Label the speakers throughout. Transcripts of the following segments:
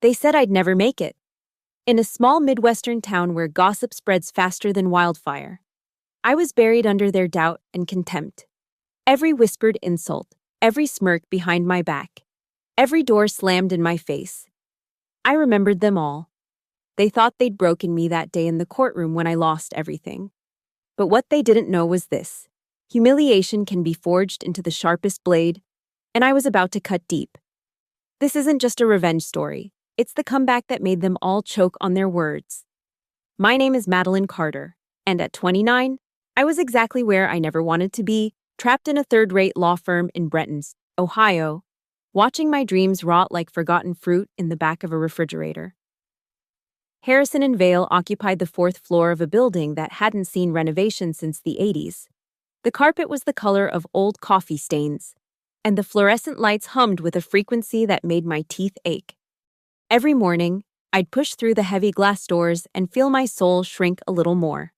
Speaker 1: They said I'd never make it. In a small Midwestern town where gossip spreads faster than wildfire, I was buried under their doubt and contempt. Every whispered insult, every smirk behind my back, every door slammed in my face. I remembered them all. They thought they'd broken me that day in the courtroom when I lost everything. But what they didn't know was this: humiliation can be forged into the sharpest blade, and I was about to cut deep. This isn't just a revenge story. It's the comeback that made them all choke on their words. My name is Madeline Carter, and at 29, I was exactly where I never wanted to be, trapped in a third-rate law firm in Brenton, Ohio, watching my dreams rot like forgotten fruit in the back of a refrigerator. Harrison and Vale occupied the fourth floor of a building that hadn't seen renovation since the 80s. The carpet was the color of old coffee stains, and the fluorescent lights hummed with a frequency that made my teeth ache. Every morning, I'd push through the heavy glass doors and feel my soul shrink a little more.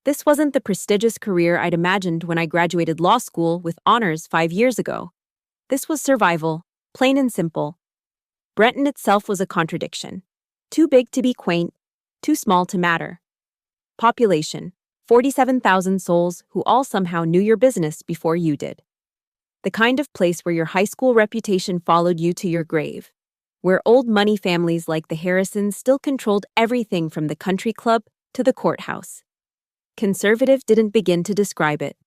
Speaker 1: This wasn't the prestigious career I'd imagined when I graduated law school with honors 5 years ago. This was survival, plain and simple. Brenton itself was a contradiction. Too big to be quaint, too small to matter. Population: 47,000 souls who all somehow knew your business before you did. The kind of place where your high school reputation followed you to your grave. Where old money families like the Harrisons still controlled everything from the country club to the courthouse. Conservative didn't begin to describe it.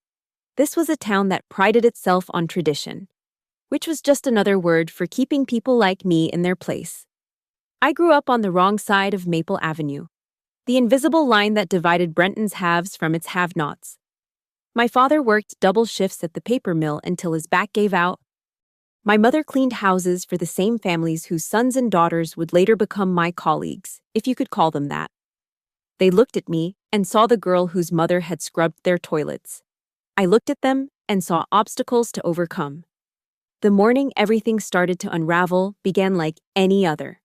Speaker 1: This was a town that prided itself on tradition, which was just another word for keeping people like me in their place. I grew up on the wrong side of Maple Avenue, the invisible line that divided Brenton's haves from its have-nots. My father worked double shifts at the paper mill until his back gave out. My mother cleaned houses for the same families whose sons and daughters would later become my colleagues, if you could call them that. They looked at me and saw the girl whose mother had scrubbed their toilets. I looked at them and saw obstacles to overcome. The morning everything started to unravel began like any other.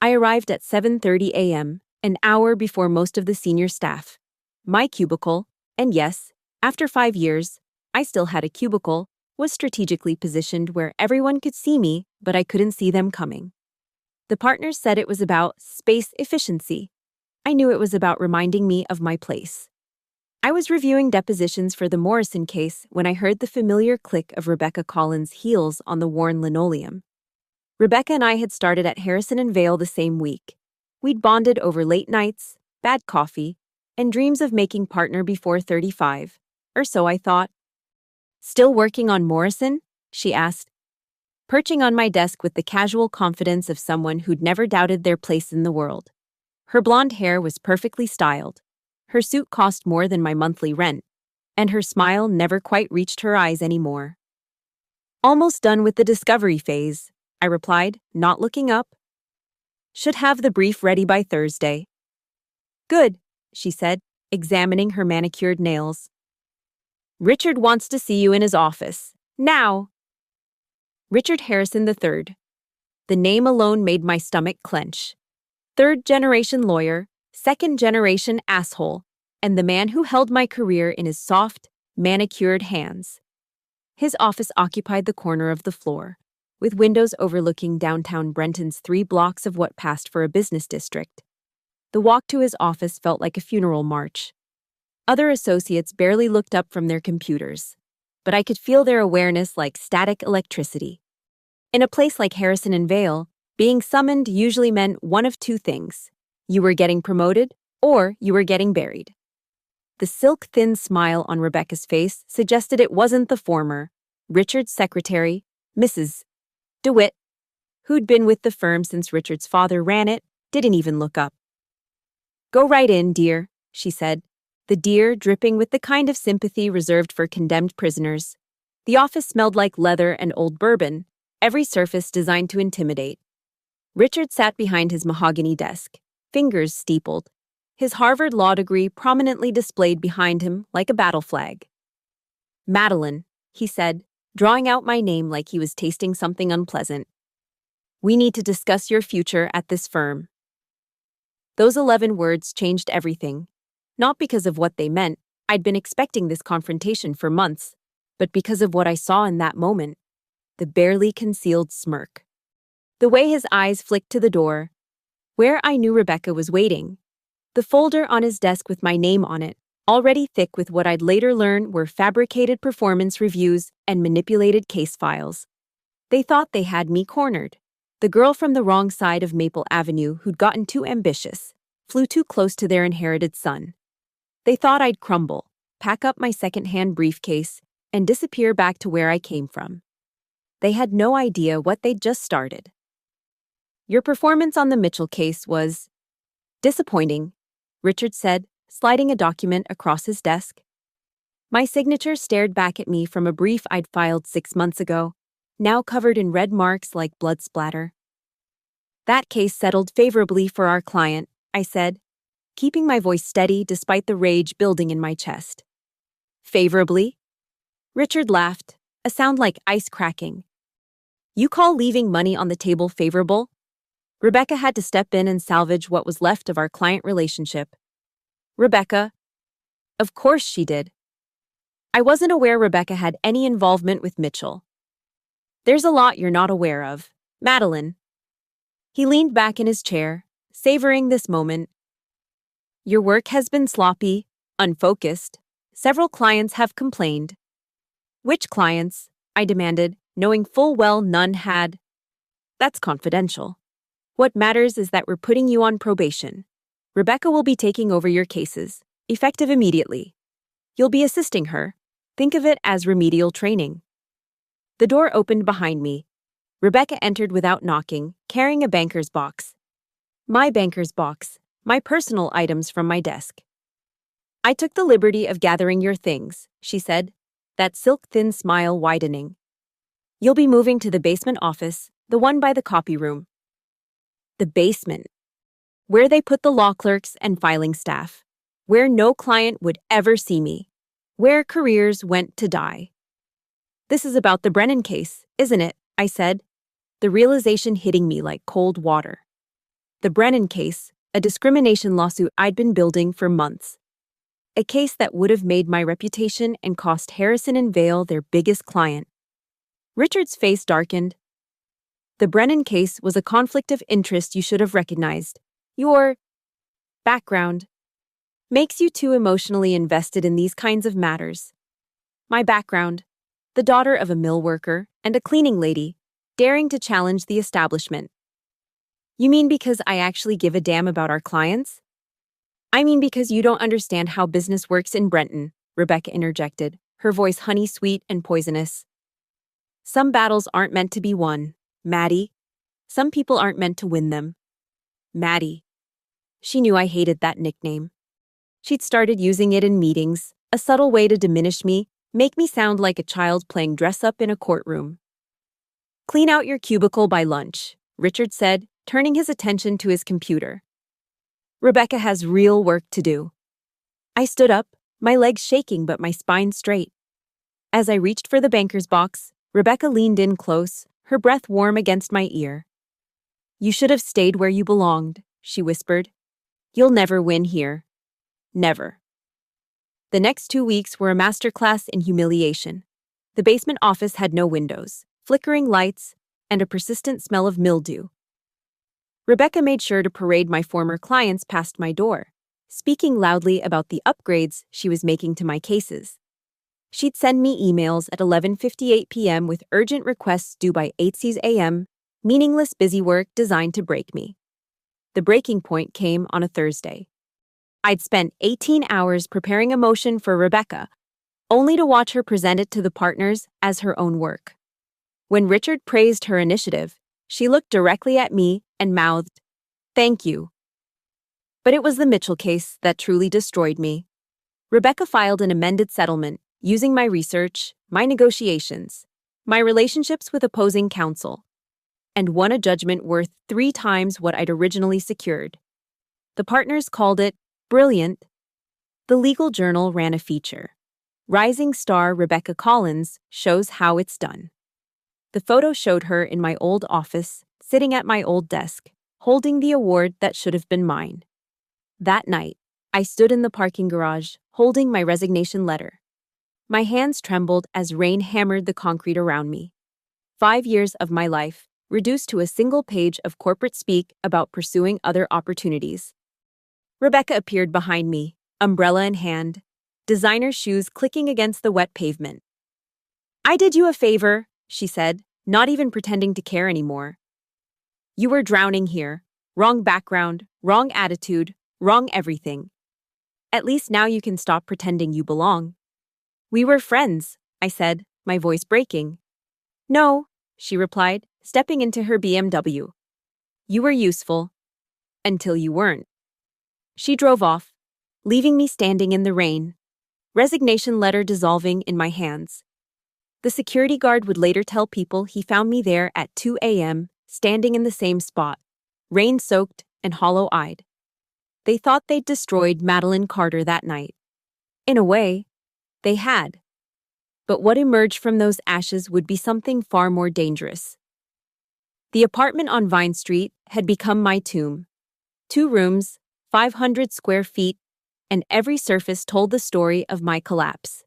Speaker 1: I arrived at 7:30 a.m., an hour before most of the senior staff. My cubicle, and yes, after 5 years, I still had a cubicle, was strategically positioned where everyone could see me, but I couldn't see them coming. The partners said it was about space efficiency. I knew it was about reminding me of my place. I was reviewing depositions for the Morrison case when I heard the familiar click of Rebecca Collins' heels on the worn linoleum. Rebecca and I had started at Harrison and Vale the same week. We'd bonded over late nights, bad coffee, and dreams of making partner before 35, or so I thought. "Still working on Morrison?" she asked, perching on my desk with the casual confidence of someone who'd never doubted their place in the world. Her blonde hair was perfectly styled. Her suit cost more than my monthly rent, and her smile never quite reached her eyes anymore. "Almost done with the discovery phase," I replied, not looking up. "Should have the brief ready by Thursday." "Good," she said, examining her manicured nails. "Richard wants to see you in his office. Now." Richard Harrison III. The name alone made my stomach clench. Third-generation lawyer, second-generation asshole, and the man who held my career in his soft, manicured hands. His office occupied the corner of the floor, with windows overlooking downtown Brenton's 3 blocks of what passed for a business district. The walk to his office felt like a funeral march. Other associates barely looked up from their computers, but I could feel their awareness like static electricity. In a place like Harrison and Vale, being summoned usually meant one of 2 things. You were getting promoted, or you were getting buried. The silk-thin smile on Rebecca's face suggested it wasn't the former. Richard's secretary, Mrs. DeWitt, who'd been with the firm since Richard's father ran it, didn't even look up. "Go right in, dear," she said, the deer dripping with the kind of sympathy reserved for condemned prisoners. The office smelled like leather and old bourbon, every surface designed to intimidate. Richard sat behind his mahogany desk, fingers steepled, his Harvard law degree prominently displayed behind him like a battle flag. "Madeline," he said, drawing out my name like he was tasting something unpleasant. "We need to discuss your future at this firm." Those 11 words changed everything. Not because of what they meant, I'd been expecting this confrontation for months, but because of what I saw in that moment, the barely concealed smirk. The way his eyes flicked to the door, where I knew Rebecca was waiting. The folder on his desk with my name on it, already thick with what I'd later learn were fabricated performance reviews and manipulated case files. They thought they had me cornered. The girl from the wrong side of Maple Avenue who'd gotten too ambitious, flew too close to their inherited son. They thought I'd crumble, pack up my second-hand briefcase, and disappear back to where I came from. They had no idea what they'd just started. Your performance on the Mitchell case was disappointing, Richard said, sliding a document across his desk. My signature stared back at me from a brief I'd filed 6 months ago, now covered in red marks like blood splatter. That case settled favorably for our client, I said, keeping my voice steady despite the rage building in my chest. Favorably? Richard laughed, a sound like ice cracking. You call leaving money on the table favorable? Rebecca had to step in and salvage what was left of our client relationship. Rebecca? Of course she did. I wasn't aware Rebecca had any involvement with Mitchell. There's a lot you're not aware of, Madeline. He leaned back in his chair, savoring this moment. Your work has been sloppy, unfocused. Several clients have complained. Which clients? I demanded, knowing full well none had. That's confidential. What matters is that we're putting you on probation. Rebecca will be taking over your cases, effective immediately. You'll be assisting her. Think of it as remedial training. The door opened behind me. Rebecca entered without knocking, carrying a banker's box. My banker's box, my personal items from my desk. I took the liberty of gathering your things, she said, that silk-thin smile widening. You'll be moving to the basement office, the one by the copy room. The basement. Where they put the law clerks and filing staff. Where no client would ever see me. Where careers went to die. This is about the Brennan case, isn't it? I said, the realization hitting me like cold water. The Brennan case, a discrimination lawsuit I'd been building for months. A case that would have made my reputation and cost Harrison and Vale their biggest client. Richard's face darkened. The Brennan case was a conflict of interest you should have recognized. Your background makes you too emotionally invested in these kinds of matters. My background, the daughter of a mill worker and a cleaning lady, daring to challenge the establishment. You mean because I actually give a damn about our clients? I mean because you don't understand how business works in Brenton, Rebecca interjected, her voice honey-sweet and poisonous. Some battles aren't meant to be won, Maddie. Some people aren't meant to win them. Maddie. She knew I hated that nickname. She'd started using it in meetings, a subtle way to diminish me, make me sound like a child playing dress-up in a courtroom. Clean out your cubicle by lunch, Richard said, turning his attention to his computer. Rebecca has real work to do. I stood up, my legs shaking but my spine straight. As I reached for the banker's box, Rebecca leaned in close, her breath warm against my ear. You should have stayed where you belonged, she whispered. You'll never win here. Never. The next 2 weeks were a masterclass in humiliation. The basement office had no windows, flickering lights, and a persistent smell of mildew. Rebecca made sure to parade my former clients past my door, speaking loudly about the upgrades she was making to my cases. She'd send me emails at 11:58 p.m. with urgent requests due by 8 a.m., meaningless busy work designed to break me. The breaking point came on a Thursday. I'd spent 18 hours preparing a motion for Rebecca, only to watch her present it to the partners as her own work. When Richard praised her initiative, she looked directly at me and mouthed, "Thank you." But it was the Mitchell case that truly destroyed me. Rebecca filed an amended settlement, using my research, my negotiations, my relationships with opposing counsel, and won a judgment worth 3 times what I'd originally secured. The partners called it brilliant. The Legal Journal ran a feature. Rising star Rebecca Collins shows how it's done. The photo showed her in my old office, sitting at my old desk, holding the award that should have been mine. That night, I stood in the parking garage, holding my resignation letter. My hands trembled as rain hammered the concrete around me. 5 years of my life, reduced to a single page of corporate speak about pursuing other opportunities. Rebecca appeared behind me, umbrella in hand, designer shoes clicking against the wet pavement. "I did you a favor," she said, not even pretending to care anymore. "You were drowning here. Wrong background, wrong attitude, wrong everything. At least now you can stop pretending you belong." "We were friends," I said, my voice breaking. "No," she replied, stepping into her BMW. "You were useful. Until you weren't." She drove off, leaving me standing in the rain, resignation letter dissolving in my hands. The security guard would later tell people he found me there at 2 a.m., standing in the same spot, rain-soaked and hollow-eyed. They thought they'd destroyed Madeline Carter that night. In a way, they had. But what emerged from those ashes would be something far more dangerous. The apartment on Vine Street had become my tomb. 2 rooms, 500 square feet, and every surface told the story of my collapse.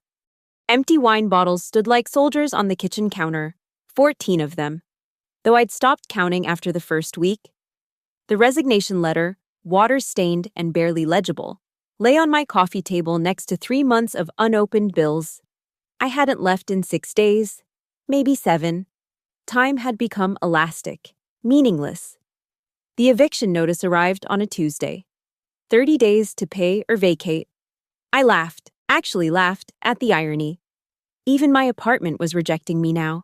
Speaker 1: Empty wine bottles stood like soldiers on the kitchen counter, 14 of them, though I'd stopped counting after the first week. The resignation letter, water-stained and barely legible, lay on my coffee table next to 3 months of unopened bills. I hadn't left in 6 days, maybe 7. Time had become elastic, meaningless. The eviction notice arrived on a Tuesday. 30 days to pay or vacate. I actually laughed, at the irony. Even my apartment was rejecting me now.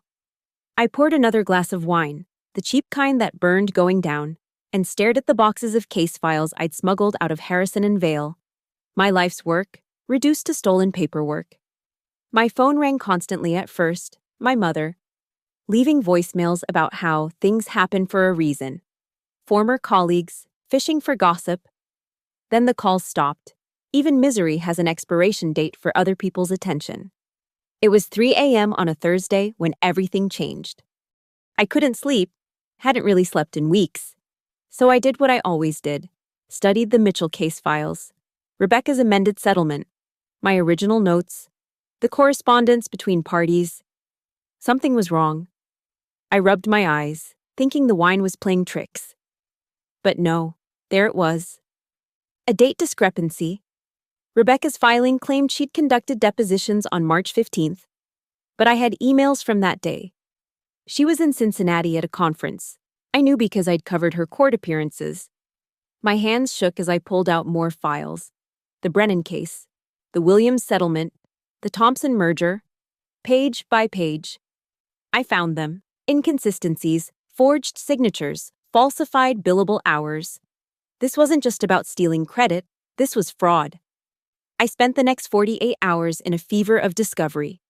Speaker 1: I poured another glass of wine, the cheap kind that burned going down, and stared at the boxes of case files I'd smuggled out of Harrison and Vale. My life's work, reduced to stolen paperwork. My phone rang constantly at first, my mother, leaving voicemails about how things happen for a reason. Former colleagues, fishing for gossip. Then the calls stopped. Even misery has an expiration date for other people's attention. It was 3 a.m. on a Thursday when everything changed. I couldn't sleep, hadn't really slept in weeks. So I did what I always did, studied the Mitchell case files, Rebecca's amended settlement, my original notes, the correspondence between parties. Something was wrong. I rubbed my eyes, thinking the wine was playing tricks. But no, there it was. A date discrepancy. Rebecca's filing claimed she'd conducted depositions on March 15th, but I had emails from that day. She was in Cincinnati at a conference. I knew because I'd covered her court appearances. My hands shook as I pulled out more files. The Brennan case, the Williams settlement, the Thompson merger, page by page. I found them. Inconsistencies, forged signatures, falsified billable hours. This wasn't just about stealing credit, this was fraud. I spent the next 48 hours in a fever of discovery.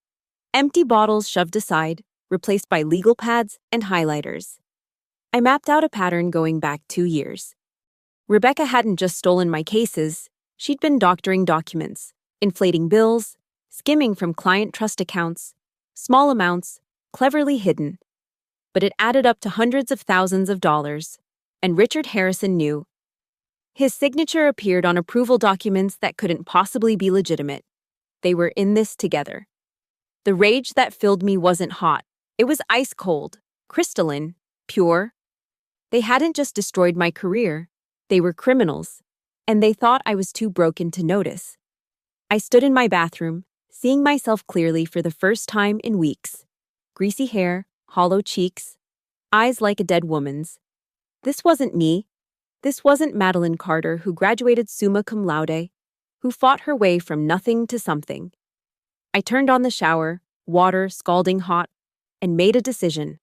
Speaker 1: Empty bottles shoved aside, replaced by legal pads and highlighters. I mapped out a pattern going back 2 years. Rebecca hadn't just stolen my cases, she'd been doctoring documents, inflating bills, skimming from client trust accounts, small amounts, cleverly hidden. But it added up to hundreds of thousands of dollars, and Richard Harrison knew. His signature appeared on approval documents that couldn't possibly be legitimate. They were in this together. The rage that filled me wasn't hot. It was ice cold, crystalline, pure. They hadn't just destroyed my career. They were criminals, and they thought I was too broken to notice. I stood in my bathroom, seeing myself clearly for the first time in weeks. Greasy hair, hollow cheeks, eyes like a dead woman's. This wasn't me. This wasn't Madeline Carter, who graduated summa cum laude, who fought her way from nothing to something. I turned on the shower, water scalding hot, and made a decision.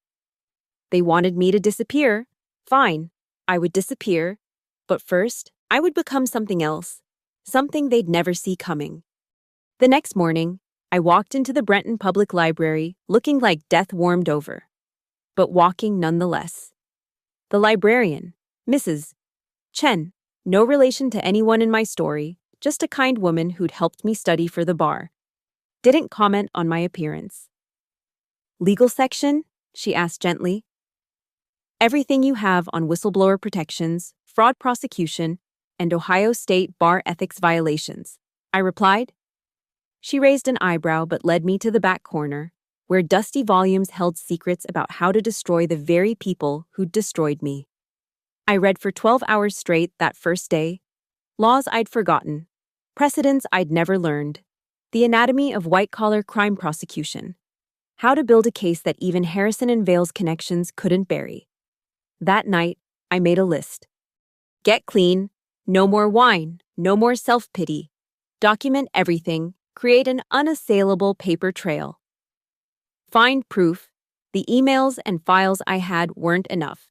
Speaker 1: They wanted me to disappear. Fine, I would disappear. But first, I would become something else, something they'd never see coming. The next morning, I walked into the Brenton Public Library looking like death warmed over, but walking nonetheless. The librarian, Mrs. Chen, no relation to anyone in my story, just a kind woman who'd helped me study for the bar, didn't comment on my appearance. "Legal section?" she asked gently. "Everything you have on whistleblower protections, fraud prosecution, and Ohio State bar ethics violations," I replied. She raised an eyebrow but led me to the back corner, where dusty volumes held secrets about how to destroy the very people who'd destroyed me. I read for 12 hours straight that first day. Laws I'd forgotten, precedents I'd never learned, the anatomy of white-collar crime prosecution, how to build a case that even Harrison and Vale's connections couldn't bury. That night, I made a list. Get clean, no more whine, no more self-pity. Document everything, create an unassailable paper trail. Find proof, the emails and files I had weren't enough.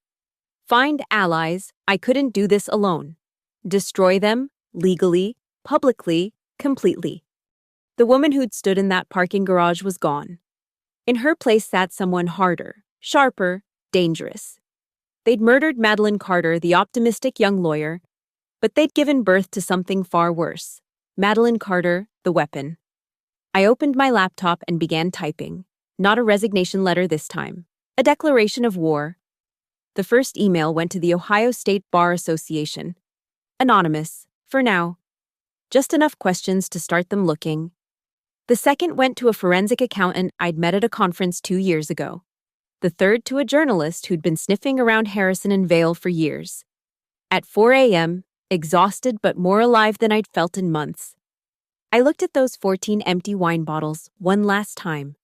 Speaker 1: Find allies, I couldn't do this alone. Destroy them, legally, publicly, completely. The woman who'd stood in that parking garage was gone. In her place sat someone harder, sharper, dangerous. They'd murdered Madeline Carter, the optimistic young lawyer, but they'd given birth to something far worse. Madeline Carter, the weapon. I opened my laptop and began typing. Not a resignation letter this time. A declaration of war. The first email went to the Ohio State Bar Association. Anonymous, for now. Just enough questions to start them looking. The second went to a forensic accountant I'd met at a conference 2 years ago. The third to a journalist who'd been sniffing around Harrison and Vale for years. At 4 a.m., exhausted but more alive than I'd felt in months, I looked at those 14 empty wine bottles one last time.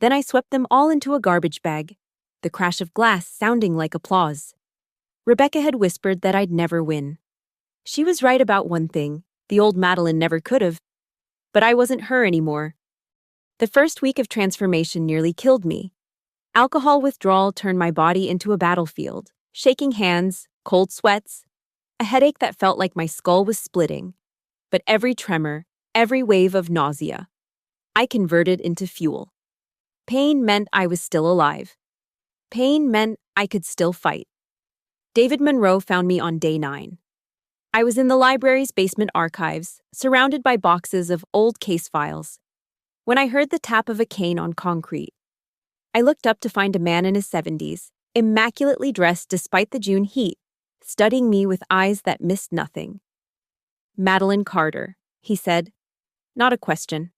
Speaker 1: Then I swept them all into a garbage bag, the crash of glass sounding like applause. Rebecca had whispered that I'd never win. She was right about one thing, the old Madeline never could have. But I wasn't her anymore. The first week of transformation nearly killed me. Alcohol withdrawal turned my body into a battlefield, shaking hands, cold sweats, a headache that felt like my skull was splitting. But every tremor, every wave of nausea, I converted into fuel. Pain meant I was still alive. Pain meant I could still fight. David Monroe found me on day 9. I was in the library's basement archives, surrounded by boxes of old case files, when I heard the tap of a cane on concrete. I looked up to find a man in his 70s, immaculately dressed despite the June heat, studying me with eyes that missed nothing. Madeline Carter, he said. Not a question.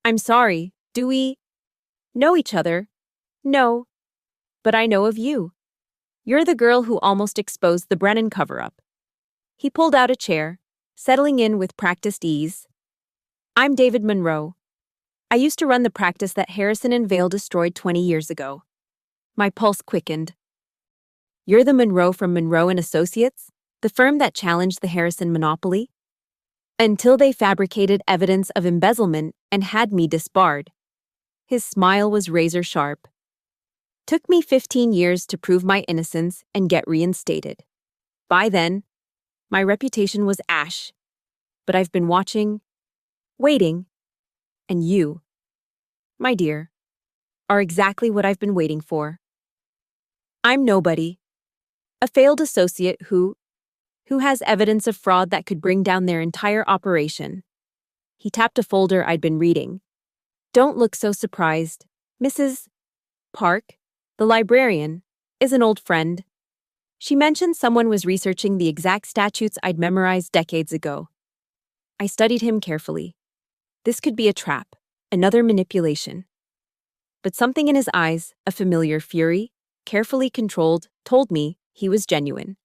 Speaker 1: I'm sorry, do we know each other? No. But I know of you. You're the girl who almost exposed the Brennan cover-up. He pulled out a chair, settling in with practiced ease. I'm David Monroe. I used to run the practice that Harrison and Vale destroyed 20 years ago. My pulse quickened. You're the Monroe from Monroe & Associates, the firm that challenged the Harrison monopoly? Until they fabricated evidence of embezzlement and had me disbarred. His smile was razor sharp. Took me 15 years to prove my innocence and get reinstated. By then, my reputation was ash. But I've been watching, waiting, and you, my dear, are exactly what I've been waiting for. I'm nobody. A failed associate who has evidence of fraud that could bring down their entire operation. He tapped a folder I'd been reading. Don't look so surprised. Mrs. Park, the librarian, is an old friend. She mentioned someone was researching the exact statutes I'd memorized decades ago. I studied him carefully. This could be a trap, another manipulation. But something in his eyes, a familiar fury, carefully controlled, told me he was genuine.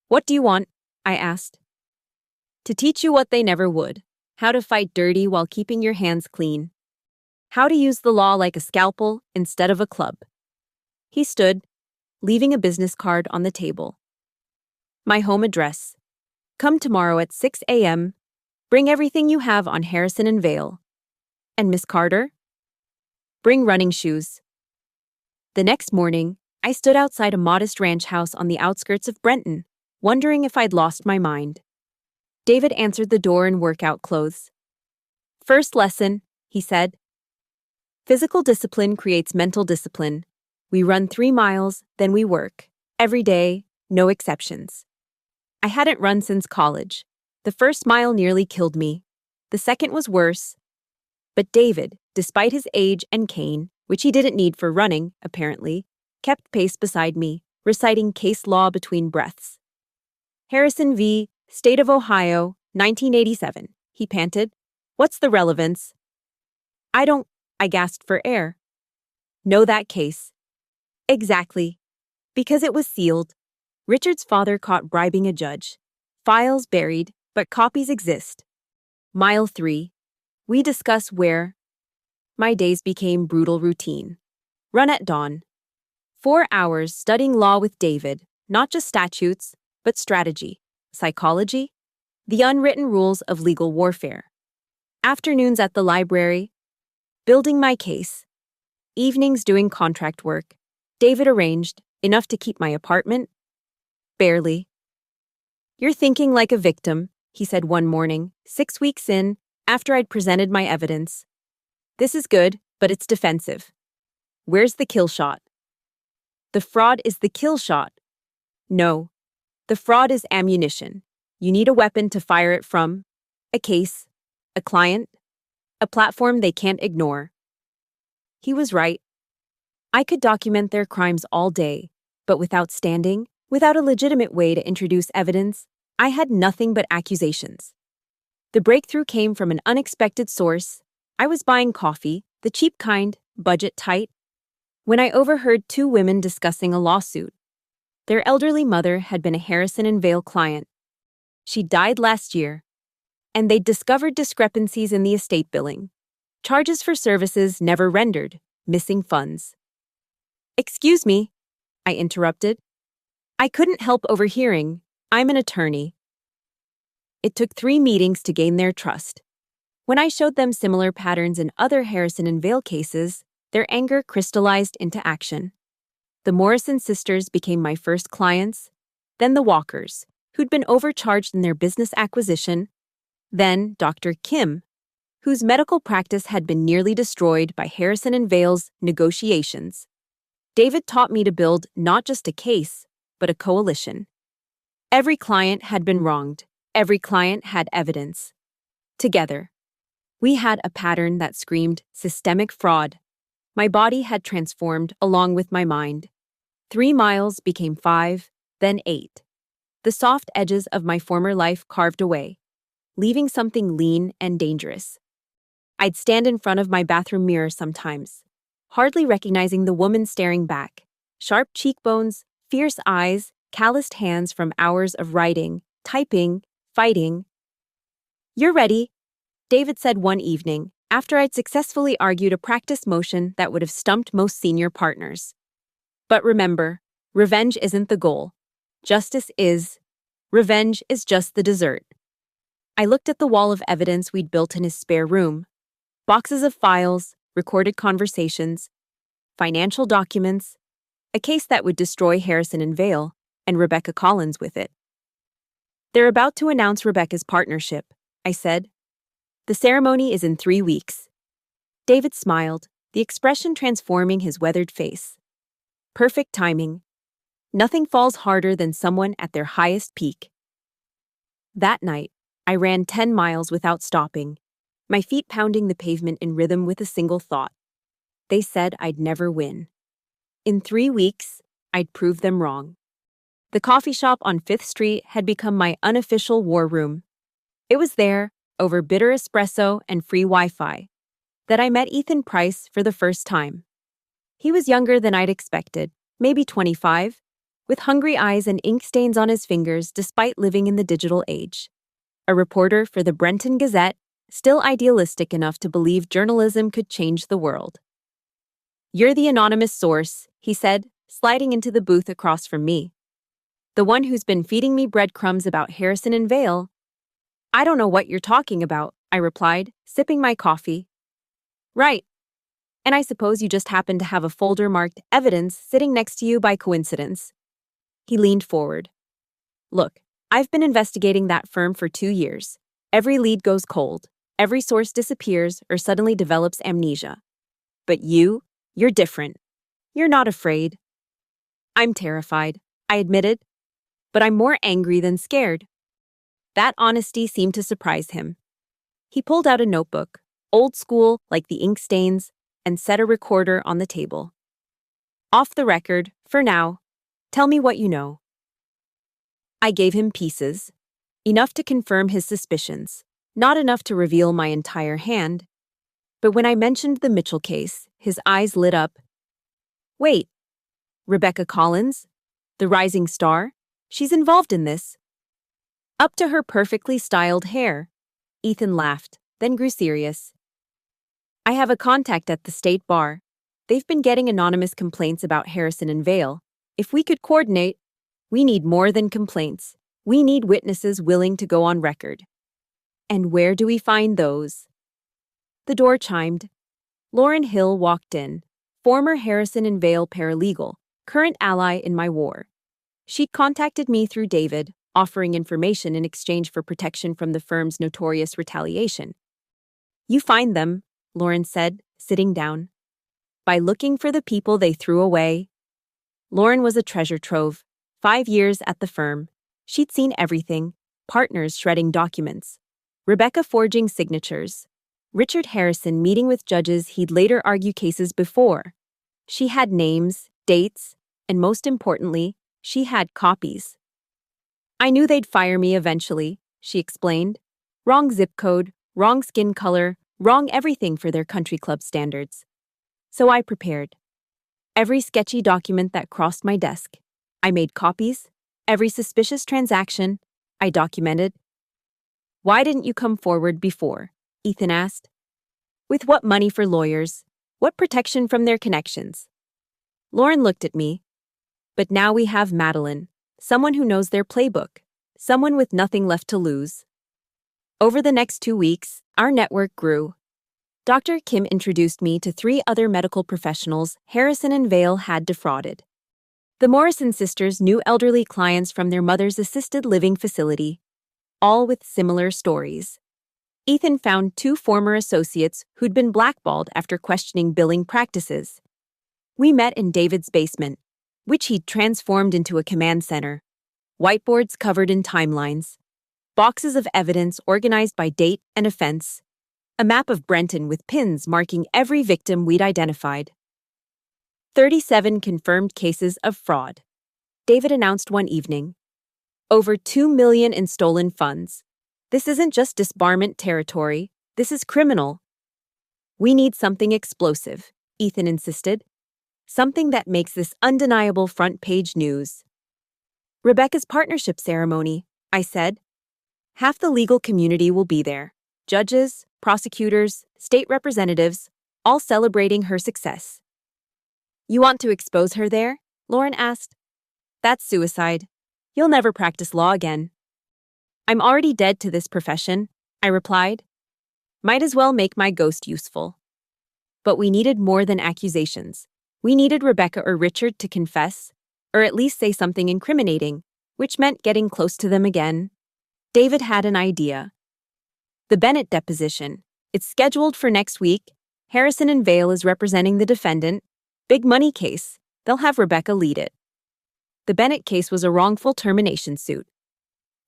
Speaker 1: What do you want? I asked. To teach you what they never would. How to fight dirty while keeping your hands clean. How to use the law like a scalpel instead of a club. He stood, leaving a business card on the table. My home address. Come tomorrow at 6 a.m. Bring everything you have on Harrison and Vale. And Miss Carter? Bring running shoes. The next morning, I stood outside a modest ranch house on the outskirts of Brenton, wondering if I'd lost my mind. David answered the door in workout clothes. First lesson, he said. Physical discipline creates mental discipline. We run 3 miles, then we work. Every day, no exceptions. I hadn't run since college. The first mile nearly killed me. The second was worse. But David, despite his age and cane, which he didn't need for running, apparently, kept pace beside me, reciting case law between breaths. Harrison v. State of Ohio, 1987, he panted. What's the relevance? I gasped for air. Know that case? Exactly. Because it was sealed. Richard's father caught bribing a judge. Files buried, but copies exist. Mile 3. We discuss where. My days became brutal routine. Run at dawn. 4 hours studying law with David, not just statutes, but strategy, psychology, the unwritten rules of legal warfare. Afternoons at the library, building my case. Evenings doing contract work. David arranged, enough to keep my apartment? Barely. You're thinking like a victim, he said one morning, 6 weeks in, after I'd presented my evidence. This is good, but it's defensive. Where's the kill shot? The fraud is the kill shot. No. The fraud is ammunition. You need a weapon to fire it from. A case. A client. A platform they can't ignore. He was right. I could document their crimes all day, but without standing, without a legitimate way to introduce evidence, I had nothing but accusations. The breakthrough came from an unexpected source. I was buying coffee, the cheap kind, budget tight, when I overheard 2 women discussing a lawsuit. Their elderly mother had been a Harrison & Vale client. She died last year, and they'd discovered discrepancies in the estate billing. Charges for services never rendered, missing funds. Excuse me, I interrupted. I couldn't help overhearing. I'm an attorney. It took 3 meetings to gain their trust. When I showed them similar patterns in other Harrison & Vale cases, their anger crystallized into action. The Morrison sisters became my first clients, then the Walkers, who'd been overcharged in their business acquisition, then Dr. Kim, whose medical practice had been nearly destroyed by Harrison & Vale's negotiations. David taught me to build not just a case, but a coalition. Every client had been wronged. Every client had evidence. Together, we had a pattern that screamed systemic fraud. My body had transformed along with my mind. 3 miles became 5, then 8. The soft edges of my former life carved away, leaving something lean and dangerous. I'd stand in front of my bathroom mirror sometimes, hardly recognizing the woman staring back. Sharp cheekbones, fierce eyes, calloused hands from hours of writing, typing, fighting. You're ready, David said one evening, after I'd successfully argued a practice motion that would have stumped most senior partners. But remember, revenge isn't the goal. Justice is. Revenge is just the dessert. I looked at the wall of evidence we'd built in his spare room. Boxes of files, recorded conversations, financial documents, a case that would destroy Harrison & Vale, and Rebecca Collins with it. They're about to announce Rebecca's partnership, I said. The ceremony is in 3 weeks. David smiled, the expression transforming his weathered face. Perfect timing. Nothing falls harder than someone at their highest peak. That night, I ran 10 miles without stopping, my feet pounding the pavement in rhythm with a single thought. They said I'd never win. In 3 weeks, I'd prove them wrong. The coffee shop on 5th Street had become my unofficial war room. It was there, over bitter espresso and free Wi-Fi, that I met Ethan Price for the first time. He was younger than I'd expected, maybe 25, with hungry eyes and ink stains on his fingers despite living in the digital age. A reporter for the Brenton Gazette, still idealistic enough to believe journalism could change the world. You're the anonymous source, he said, sliding into the booth across from me. The one who's been feeding me breadcrumbs about Harrison & Vale. I don't know what you're talking about, I replied, sipping my coffee. Right. And I suppose you just happen to have a folder marked evidence sitting next to you by coincidence. He leaned forward. Look, I've been investigating that firm for 2 years. Every lead goes cold. Every source disappears or suddenly develops amnesia. But you're different. You're not afraid. I'm terrified, I admitted. But I'm more angry than scared. That honesty seemed to surprise him. He pulled out a notebook, old school like the ink stains, and set a recorder on the table. Off the record, for now, tell me what you know. I gave him pieces, enough to confirm his suspicions, not enough to reveal my entire hand. But when I mentioned the Mitchell case, his eyes lit up. Wait, Rebecca Collins? The rising star? She's involved in this. Up to her perfectly styled hair. Ethan laughed, then grew serious. I have a contact at the state bar. They've been getting anonymous complaints about Harrison and Vale. If we could coordinate, we need more than complaints. We need witnesses willing to go on record. And where do we find those? The door chimed. Lauren Hill walked in, former Harrison and Vale paralegal, current ally in my war. She contacted me through David, offering information in exchange for protection from the firm's notorious retaliation. You find them, Lauren said, sitting down. By looking for the people they threw away. Lauren was a treasure trove. 5 years at the firm. She'd seen everything. Partners shredding documents. Rebecca forging signatures. Richard Harrison meeting with judges he'd later argue cases before. She had names, dates, and most importantly, she had copies. I knew they'd fire me eventually, she explained. Wrong zip code, wrong skin color, wrong everything for their country club standards. So I prepared. Every sketchy document that crossed my desk, I made copies. Every suspicious transaction, I documented. Why didn't you come forward before? Ethan asked. With what money for lawyers? What protection from their connections? Lauren looked at me. But now we have Madeline, someone who knows their playbook, someone with nothing left to lose. Over the next 2 weeks, our network grew. Dr. Kim introduced me to 3 other medical professionals Harrison and Vale had defrauded. The Morrison sisters knew elderly clients from their mother's assisted living facility, all with similar stories. Ethan found 2 former associates who'd been blackballed after questioning billing practices. We met in David's basement, which he'd transformed into a command center. Whiteboards covered in timelines. Boxes of evidence organized by date and offense. A map of Brenton with pins marking every victim we'd identified. 37 confirmed cases of fraud. David announced one evening. Over $2 million in stolen funds. This isn't just disbarment territory, this is criminal. We need something explosive, Ethan insisted. Something that makes this undeniable front-page news. Rebecca's partnership ceremony, I said. Half the legal community will be there. Judges, prosecutors, state representatives, all celebrating her success. You want to expose her there? Lauren asked. That's suicide. You'll never practice law again. I'm already dead to this profession, I replied. Might as well make my ghost useful. But we needed more than accusations. We needed Rebecca or Richard to confess, or at least say something incriminating, which meant getting close to them again. David had an idea. The Bennett deposition. It's scheduled for next week. Harrison and Vale is representing the defendant. Big money case. They'll have Rebecca lead it. The Bennett case was a wrongful termination suit.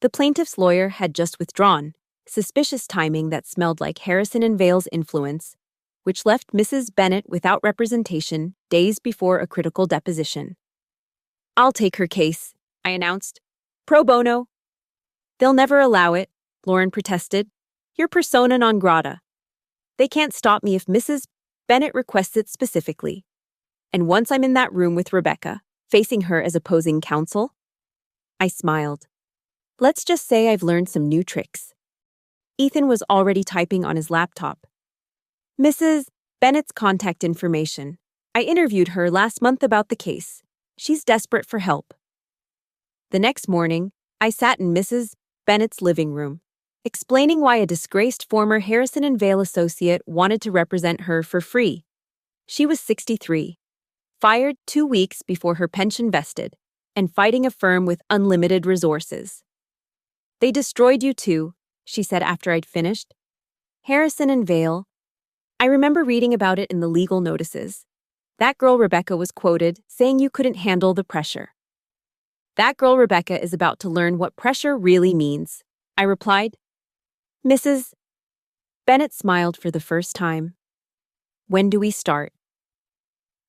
Speaker 1: The plaintiff's lawyer had just withdrawn, suspicious timing that smelled like Harrison and Vale's influence, which left Mrs. Bennett without representation days before a critical deposition. I'll take her case, I announced. Pro bono. They'll never allow it, Lauren protested. You're persona non grata. They can't stop me if Mrs. Bennett requests it specifically. And once I'm in that room with Rebecca, facing her as opposing counsel, I smiled. Let's just say I've learned some new tricks. Ethan was already typing on his laptop. Mrs. Bennett's contact information. I interviewed her last month about the case. She's desperate for help. The next morning, I sat in Mrs. Bennett's living room, explaining why a disgraced former Harrison and Vale associate wanted to represent her for free. She was 63, fired 2 weeks before her pension vested, and fighting a firm with unlimited resources. They destroyed you too, she said after I'd finished. Harrison and Vale. I remember reading about it in the legal notices. That girl Rebecca was quoted saying you couldn't handle the pressure. That girl Rebecca is about to learn what pressure really means, I replied. Mrs. Bennett smiled for the first time. When do we start?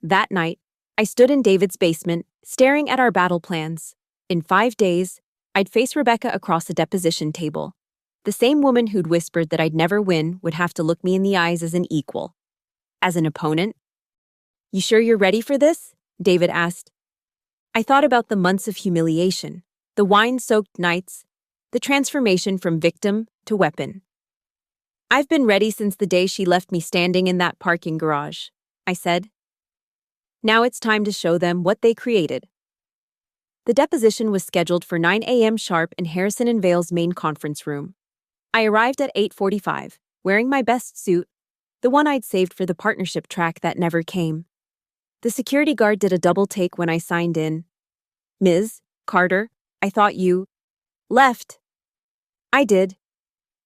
Speaker 1: That night, I stood in David's basement, staring at our battle plans. In 5 days, I'd face Rebecca across a deposition table. The same woman who'd whispered that I'd never win would have to look me in the eyes as an equal. As an opponent. You sure you're ready for this? David asked. I thought about the months of humiliation, the wine-soaked nights, the transformation from victim to weapon. I've been ready since the day she left me standing in that parking garage, I said. Now it's time to show them what they created. The deposition was scheduled for 9 a.m. sharp in Harrison and Vale's main conference room. I arrived at 8:45, wearing my best suit, the one I'd saved for the partnership track that never came. The security guard did a double take when I signed in. Ms. Carter, I thought you left. I did.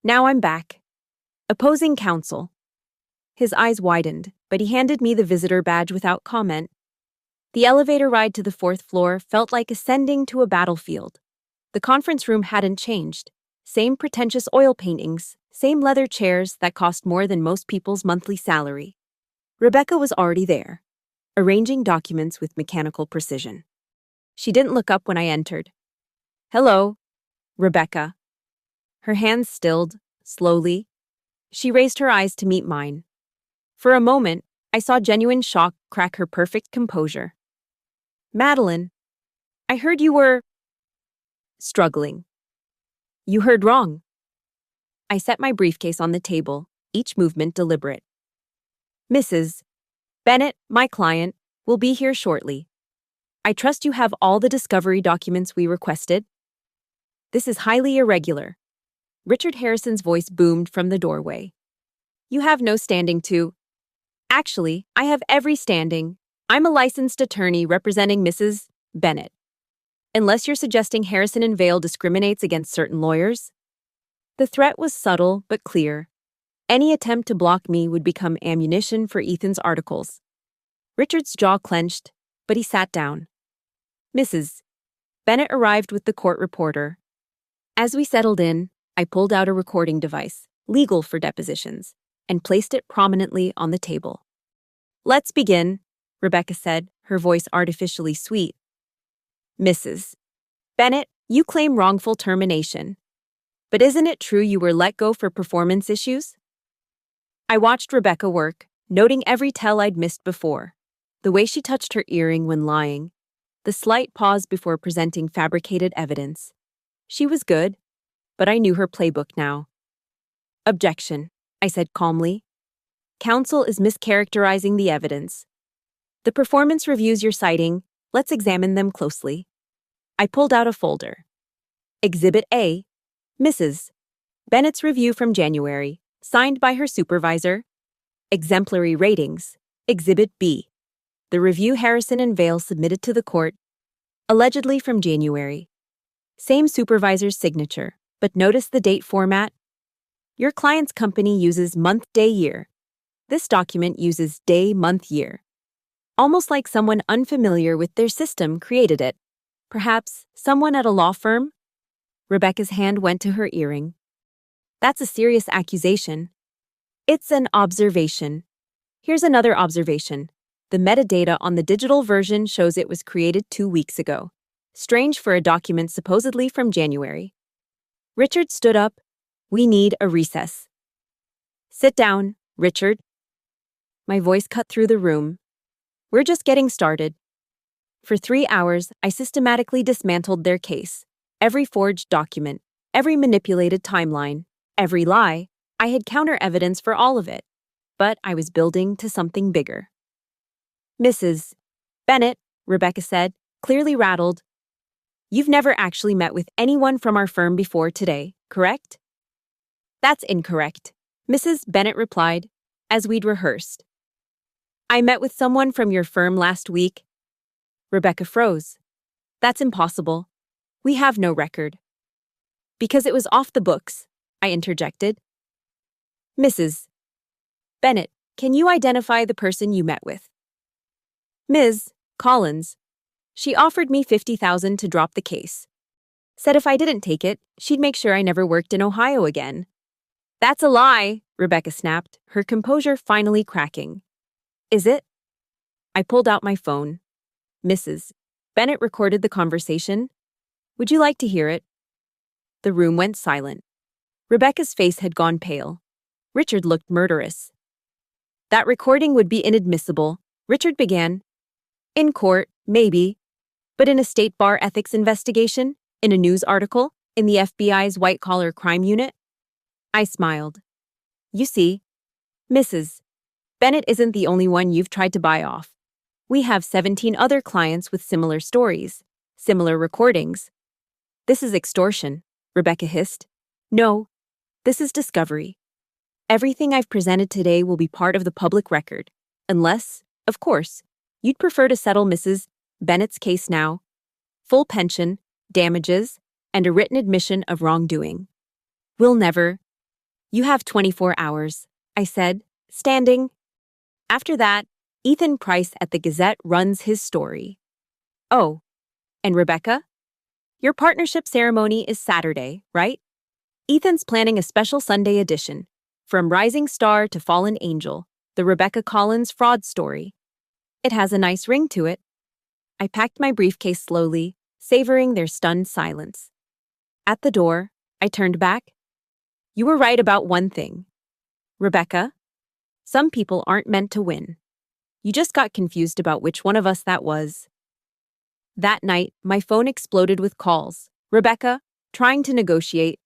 Speaker 1: Now I'm back. Opposing counsel. His eyes widened, but he handed me the visitor badge without comment. The elevator ride to the 4th floor felt like ascending to a battlefield. The conference room hadn't changed. Same pretentious oil paintings, same leather chairs that cost more than most people's monthly salary. Rebecca was already there, arranging documents with mechanical precision. She didn't look up when I entered. Hello, Rebecca. Her hands stilled, slowly. She raised her eyes to meet mine. For a moment, I saw genuine shock crack her perfect composure. Madeline, I heard you were struggling. You heard wrong. I set my briefcase on the table, each movement deliberate. Mrs. Bennett, my client, will be here shortly. I trust you have all the discovery documents we requested. This is highly irregular. Richard Harrison's voice boomed from the doorway. You have no standing to. Actually, I have every standing. I'm a licensed attorney representing Mrs. Bennett. Unless you're suggesting Harrison and Vale discriminates against certain lawyers? The threat was subtle but clear. Any attempt to block me would become ammunition for Ethan's articles. Richard's jaw clenched, but he sat down. Mrs. Bennett arrived with the court reporter. As we settled in, I pulled out a recording device, legal for depositions, and placed it prominently on the table. Let's begin, Rebecca said, her voice artificially sweet. Mrs. Bennett, you claim wrongful termination. But isn't it true you were let go for performance issues? I watched Rebecca work, noting every tell I'd missed before. The way she touched her earring when lying, the slight pause before presenting fabricated evidence. She was good, but I knew her playbook now. Objection, I said calmly. Counsel is mischaracterizing the evidence. The performance reviews you're citing, let's examine them closely. I pulled out a folder. Exhibit A, Mrs. Bennett's review from January, signed by her supervisor. Exemplary ratings, Exhibit B. The review Harrison and Vale submitted to the court, allegedly from January. Same supervisor's signature, but notice the date format. Your client's company uses month, day, year. This document uses day, month, year. Almost like someone unfamiliar with their system created it. Perhaps someone at a law firm? Rebecca's hand went to her earring. That's a serious accusation. It's an observation. Here's another observation. The metadata on the digital version shows it was created 2 weeks ago. Strange for a document supposedly from January. Richard stood up. We need a recess. Sit down, Richard. My voice cut through the room. We're just getting started. For 3 hours, I systematically dismantled their case. Every forged document, every manipulated timeline, every lie. I had counter-evidence for all of it. But I was building to something bigger. Mrs. Bennett, Rebecca said, clearly rattled. You've never actually met with anyone from our firm before today, correct? That's incorrect, Mrs. Bennett replied, as we'd rehearsed. I met with someone from your firm last week. Rebecca froze. That's impossible. We have no record. Because it was off the books, I interjected. Mrs. Bennett, can you identify the person you met with? Ms. Collins. She offered me $50,000 to drop the case. Said if I didn't take it, she'd make sure I never worked in Ohio again. That's a lie, Rebecca snapped, her composure finally cracking. Is it? I pulled out my phone. Mrs. Bennett recorded the conversation. Would you like to hear it? The room went silent. Rebecca's face had gone pale. Richard looked murderous. That recording would be inadmissible, Richard began. In court, maybe. But in a state bar ethics investigation? In a news article? In the FBI's white-collar crime unit? I smiled. You see, Mrs. Bennett isn't the only one you've tried to buy off. We have 17 other clients with similar stories, similar recordings. This is extortion, Rebecca hissed. No, this is discovery. Everything I've presented today will be part of the public record, unless, of course, you'd prefer to settle Mrs. Bennett's case now. Full pension, damages, and a written admission of wrongdoing. We'll never. You have 24 hours, I said, standing. After that, Ethan Price at the Gazette runs his story. Oh, and Rebecca? Your partnership ceremony is Saturday, right? Ethan's planning a special Sunday edition, From Rising Star to Fallen Angel, the Rebecca Collins fraud story. It has a nice ring to it. I packed my briefcase slowly, savoring their stunned silence. At the door, I turned back. You were right about one thing. Rebecca, some people aren't meant to win. You just got confused about which one of us that was. That night, my phone exploded with calls. Rebecca, trying to negotiate.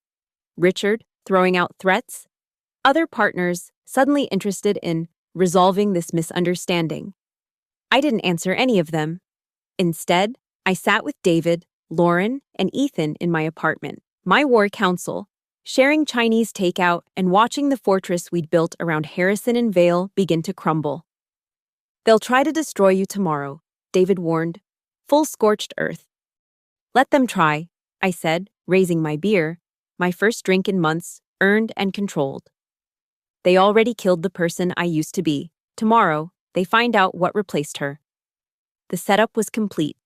Speaker 1: Richard, throwing out threats. Other partners, suddenly interested in resolving this misunderstanding. I didn't answer any of them. Instead, I sat with David, Lauren, and Ethan in my apartment, my war council, sharing Chinese takeout and watching the fortress we'd built around Harrison and Vale begin to crumble. They'll try to destroy you tomorrow, David warned. Full scorched earth. Let them try, I said, raising my beer, my first drink in months, earned and controlled. They already killed the person I used to be. Tomorrow, they find out what replaced her. The setup was complete.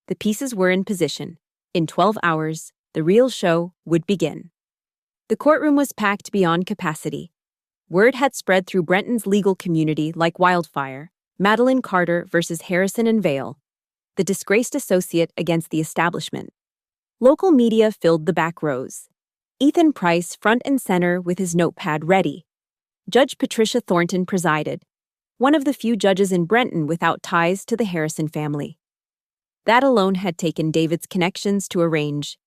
Speaker 1: The pieces were in position. In 12 hours, the real show would begin. The courtroom was packed beyond capacity. Word had spread through Brenton's legal community like wildfire. Madeline Carter versus Harrison and Vale, the disgraced associate against the establishment. Local media filled the back rows. Ethan Price front and center with his notepad ready. Judge Patricia Thornton presided, one of the few judges in Brenton without ties to the Harrison family. That alone had taken David's connections to a range.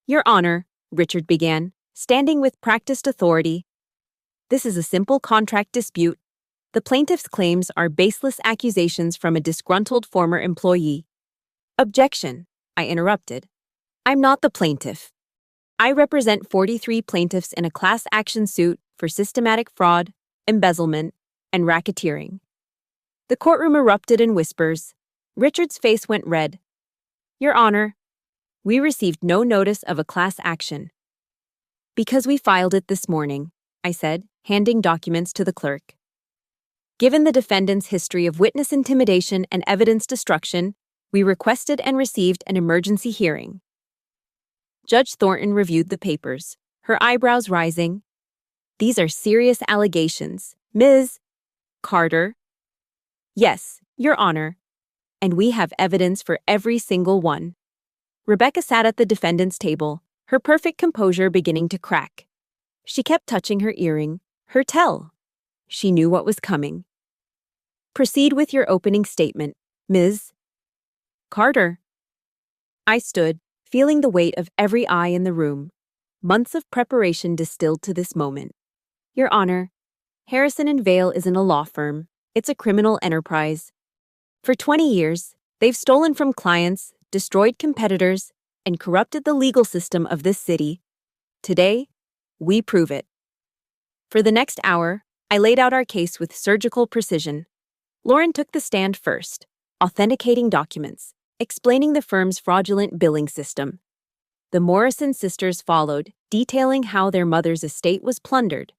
Speaker 1: Your Honor, Richard began, standing with practiced authority. This is a simple contract dispute. The plaintiff's claims are baseless accusations from a disgruntled former employee. Objection, I interrupted. I'm not the plaintiff. I represent 43 plaintiffs in a class action suit for systematic fraud, embezzlement, and racketeering. The courtroom erupted in whispers. Richard's face went red. Your Honor, we received no notice of a class action. Because we filed it this morning, I said, handing documents to the clerk. Given the defendant's history of witness intimidation and evidence destruction, we requested and received an emergency hearing. Judge Thornton reviewed the papers, her eyebrows rising. These are serious allegations, Ms. Carter. Yes, Your Honor, and we have evidence for every single one. Rebecca sat at the defendant's table, her perfect composure beginning to crack. She kept touching her earring, her tell. She knew what was coming. Proceed with your opening statement, Ms. Carter. I stood, feeling the weight of every eye in the room. Months of preparation distilled to this moment. Your Honor, Harrison and Vale isn't a law firm. It's a criminal enterprise. For 20 years, they've stolen from clients, destroyed competitors, and corrupted the legal system of this city. Today, we prove it. For the next hour, I laid out our case with surgical precision. Lauren took the stand first, authenticating documents, explaining the firm's fraudulent billing system. The Morrison sisters followed, detailing how their mother's estate was plundered.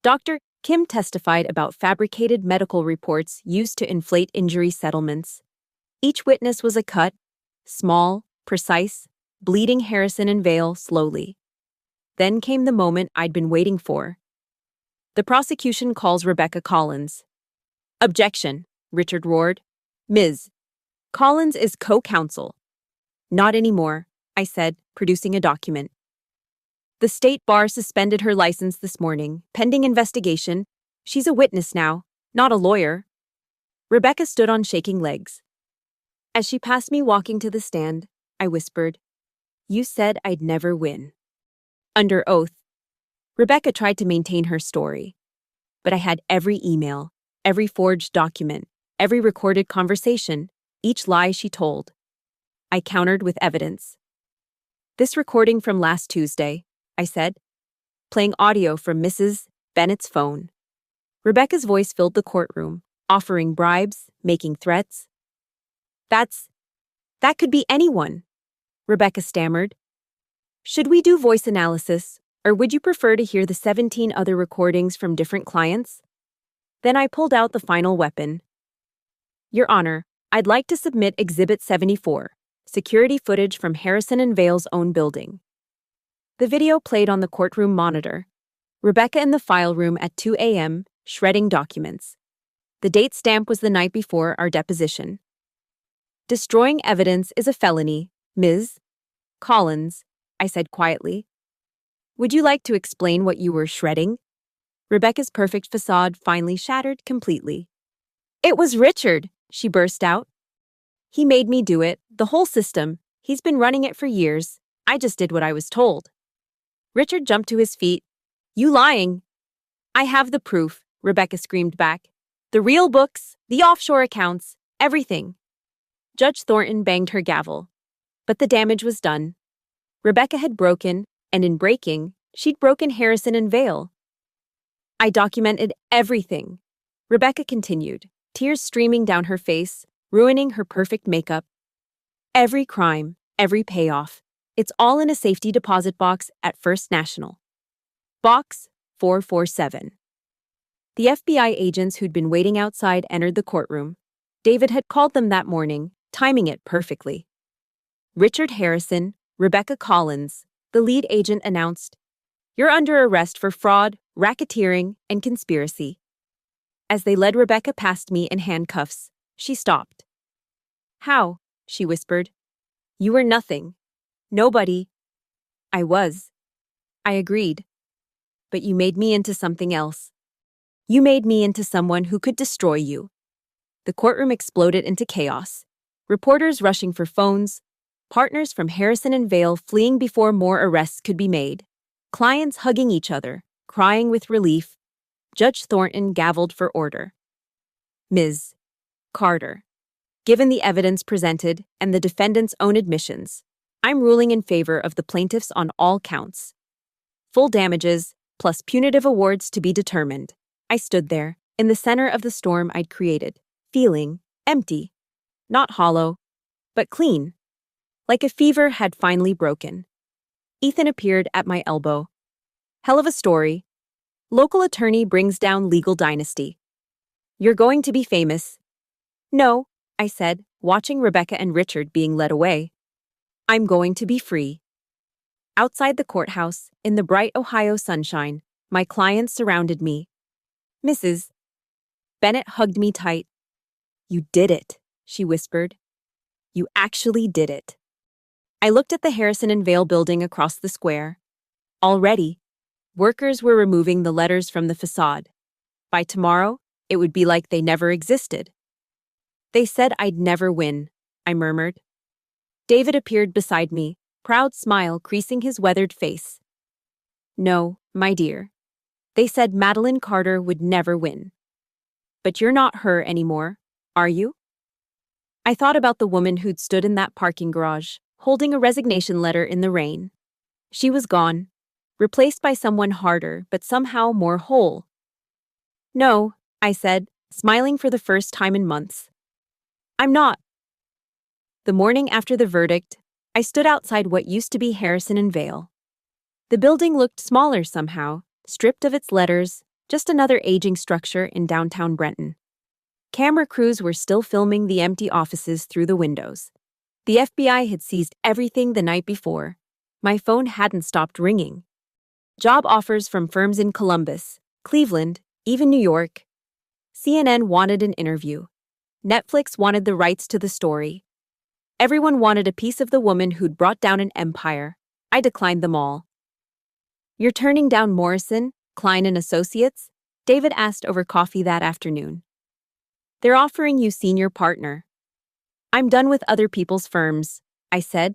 Speaker 1: Dr. Kim testified about fabricated medical reports used to inflate injury settlements. Each witness was a cut, small, precise, bleeding Harrison and Vale slowly. Then came the moment I'd been waiting for. The prosecution calls Rebecca Collins. Objection, Richard roared. Ms. Collins is co-counsel. Not anymore, I said, producing a document. The state bar suspended her license this morning, pending investigation. She's a witness now, not a lawyer. Rebecca stood on shaking legs. As she passed me walking to the stand, I whispered, "You said I'd never win." Under oath, Rebecca tried to maintain her story, but I had every email, every forged document, every recorded conversation, each lie she told. I countered with evidence. "This recording from last Tuesday," I said, playing audio from Mrs. Bennett's phone. Rebecca's voice filled the courtroom, offering bribes, making threats. That could be anyone," Rebecca stammered. "Should we do voice analysis, or would you prefer to hear the 17 other recordings from different clients?" Then I pulled out the final weapon. "Your Honor, I'd like to submit Exhibit 74, security footage from Harrison and Vale's own building." The video played on the courtroom monitor. Rebecca in the file room at 2 a.m., shredding documents. The date stamp was the night before our deposition. "Destroying evidence is a felony, Ms. Collins," I said quietly. "Would you like to explain what you were shredding?" Rebecca's perfect facade finally shattered completely. "It was Richard," she burst out. "He made me do it, the whole system. He's been running it for years. I just did what I was told." Richard jumped to his feet. "You lying." "I have the proof," Rebecca screamed back. "The real books, the offshore accounts, everything." Judge Thornton banged her gavel. But the damage was done. Rebecca had broken, and in breaking, she'd broken Harrison and Vale. "I documented everything," Rebecca continued, tears streaming down her face, ruining her perfect makeup. "Every crime, every payoff. It's all in a safety deposit box at First National. Box 447. The FBI agents who'd been waiting outside entered the courtroom. David had called them that morning, timing it perfectly. "Richard Harrison, Rebecca Collins," the lead agent announced. "You're under arrest for fraud, racketeering, and conspiracy." As they led Rebecca past me in handcuffs, she stopped. "How?" she whispered. "You were nothing. Nobody." "I was." I agreed. "But you made me into something else. You made me into someone who could destroy you." The courtroom exploded into chaos. Reporters rushing for phones, partners from Harrison and Vale fleeing before more arrests could be made, clients hugging each other, crying with relief. Judge Thornton gavelled for order. "Ms. Carter, given the evidence presented and the defendant's own admissions, I'm ruling in favor of the plaintiffs on all counts. Full damages, plus punitive awards to be determined." I stood there, in the center of the storm I'd created, feeling empty. Not hollow, but clean. Like a fever had finally broken. Ethan appeared at my elbow. "Hell of a story. Local attorney brings down legal dynasty. You're going to be famous." "No," I said, watching Rebecca and Richard being led away. "I'm going to be free." Outside the courthouse, in the bright Ohio sunshine, my clients surrounded me. Mrs. Bennett hugged me tight. "You did it," she whispered. "You actually did it." I looked at the Harrison and Vale building across the square. Already, workers were removing the letters from the facade. By tomorrow, it would be like they never existed. "They said I'd never win," I murmured. David appeared beside me, proud smile creasing his weathered face. "No, my dear. They said Madeline Carter would never win. But you're not her anymore, are you?" I thought about the woman who'd stood in that parking garage, holding a resignation letter in the rain. She was gone, replaced by someone harder but somehow more whole. "No," I said, smiling for the first time in months. "I'm not." The morning after the verdict, I stood outside what used to be Harrison and Vale. The building looked smaller somehow, stripped of its letters, just another aging structure in downtown Brenton. Camera crews were still filming the empty offices through the windows. The FBI had seized everything the night before. My phone hadn't stopped ringing. Job offers from firms in Columbus, Cleveland, even New York. CNN wanted an interview. Netflix wanted the rights to the story. Everyone wanted a piece of the woman who'd brought down an empire. I declined them all. "You're turning down Morrison, Klein and Associates?" David asked over coffee that afternoon. "They're offering you senior partner." I'm done with other people's firms, I said.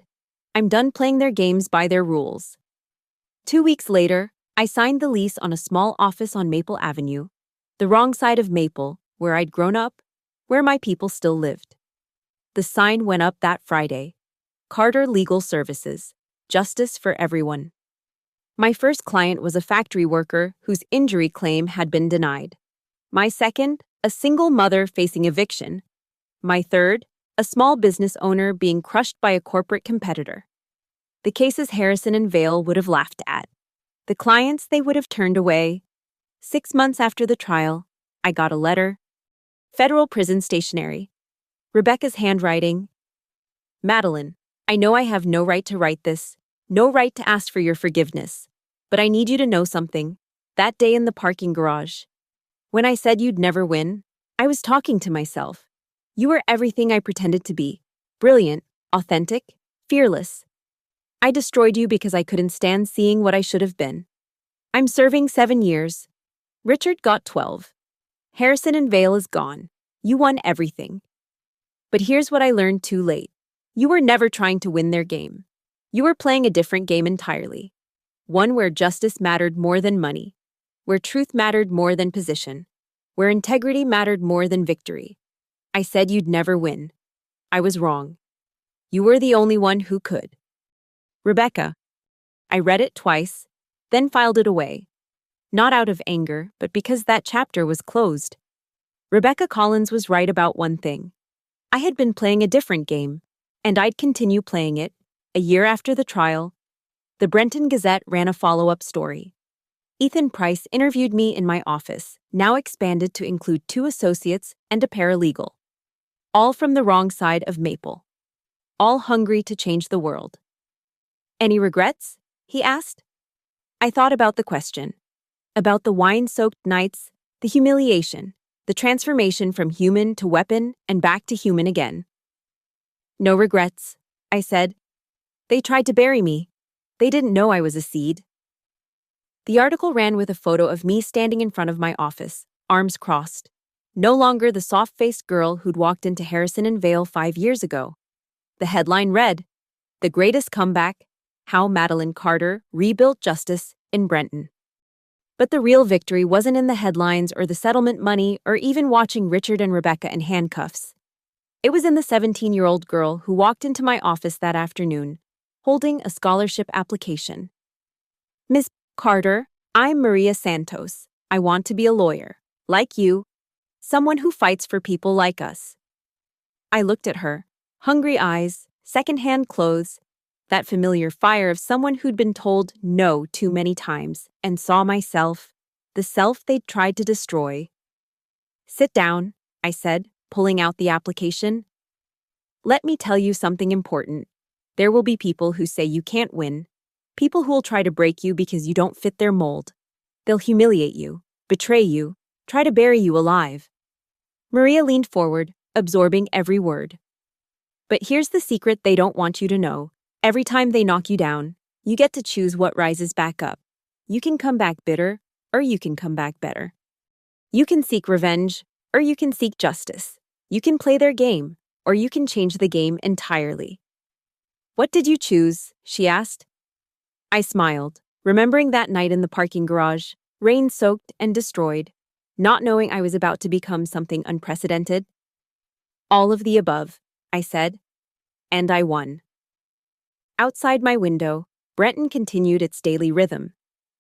Speaker 1: I'm done playing their games by their rules. 2 weeks later, I signed the lease on a small office on Maple Avenue, the wrong side of Maple, where I'd grown up, where my people still lived. The sign went up that Friday. Carter Legal Services. Justice for everyone. My first client was a factory worker whose injury claim had been denied. My second, a single mother facing eviction. My third, a small business owner being crushed by a corporate competitor. The cases Harrison and Vale would have laughed at. The clients they would have turned away. 6 months after the trial, I got a letter. Federal prison stationery. Rebecca's handwriting. Madeline, I know I have no right to write this, no right to ask for your forgiveness, but I need you to know something. That day in the parking garage, when I said you'd never win, I was talking to myself. You were everything I pretended to be. Brilliant, authentic, fearless. I destroyed you because I couldn't stand seeing what I should have been. I'm serving 7 years. Richard got 12. Harrison and Vale is gone. You won everything. But here's what I learned too late. You were never trying to win their game. You were playing a different game entirely. One where justice mattered more than money, where truth mattered more than position, where integrity mattered more than victory. I said you'd never win. I was wrong. You were the only one who could. Rebecca. I read it twice, then filed it away. Not out of anger, but because that chapter was closed. Rebecca Collins was right about one thing. I had been playing a different game, and I'd continue playing it. A year after the trial, the Brenton Gazette ran a follow-up story. Ethan Price interviewed me in my office, now expanded to include 2 associates and a paralegal. All from the wrong side of Maple. All hungry to change the world. Any regrets? He asked. I thought about the question. About the wine-soaked nights, the humiliation, the transformation from human to weapon and back to human again. No regrets, I said. They tried to bury me. They didn't know I was a seed. The article ran with a photo of me standing in front of my office, arms crossed. No longer the soft-faced girl who'd walked into Harrison and Vale 5 years ago. The headline read, "The Greatest Comeback, How Madeline Carter Rebuilt Justice in Brenton." But the real victory wasn't in the headlines or the settlement money or even watching Richard and Rebecca in handcuffs. It was in the 17-year-old girl who walked into my office that afternoon, holding a scholarship application. Miss Carter, I'm Maria Santos. I want to be a lawyer, like you, someone who fights for people like us. I looked at her, hungry eyes, secondhand clothes, that familiar fire of someone who'd been told no too many times, and saw myself, the self they'd tried to destroy. Sit down, I said, pulling out the application. Let me tell you something important. There will be people who say you can't win, people who will try to break you because you don't fit their mold. They'll humiliate you, betray you, try to bury you alive. Maria leaned forward, absorbing every word. But here's the secret they don't want you to know. Every time they knock you down, you get to choose what rises back up. You can come back bitter, or you can come back better. You can seek revenge, or you can seek justice. You can play their game, or you can change the game entirely. What did you choose? She asked. I smiled, remembering that night in the parking garage, rain-soaked and destroyed, not knowing I was about to become something unprecedented. All of the above, I said, and I won. Outside my window, Brenton continued its daily rhythm.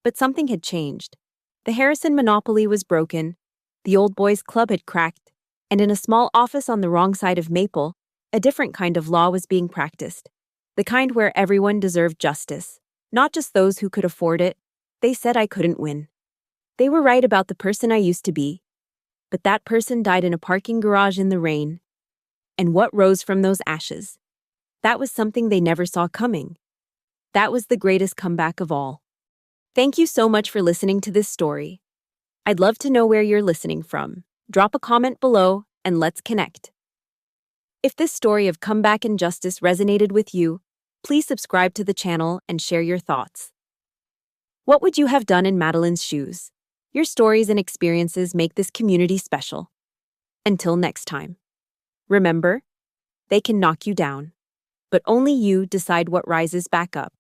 Speaker 1: But something had changed. The Harrison monopoly was broken, the old boys' club had cracked, and in a small office on the wrong side of Maple, a different kind of law was being practiced. The kind where everyone deserved justice, not just those who could afford it. They said I couldn't win. They were right about the person I used to be. But that person died in a parking garage in the rain. And what rose from those ashes? That was something they never saw coming. That was the greatest comeback of all. Thank you so much for listening to this story. I'd love to know where you're listening from. Drop a comment below and let's connect. If this story of comeback and justice resonated with you, please subscribe to the channel and share your thoughts. What would you have done in Madeline's shoes? Your stories and experiences make this community special. Until next time. Remember, They can knock you down. But only you decide what rises back up.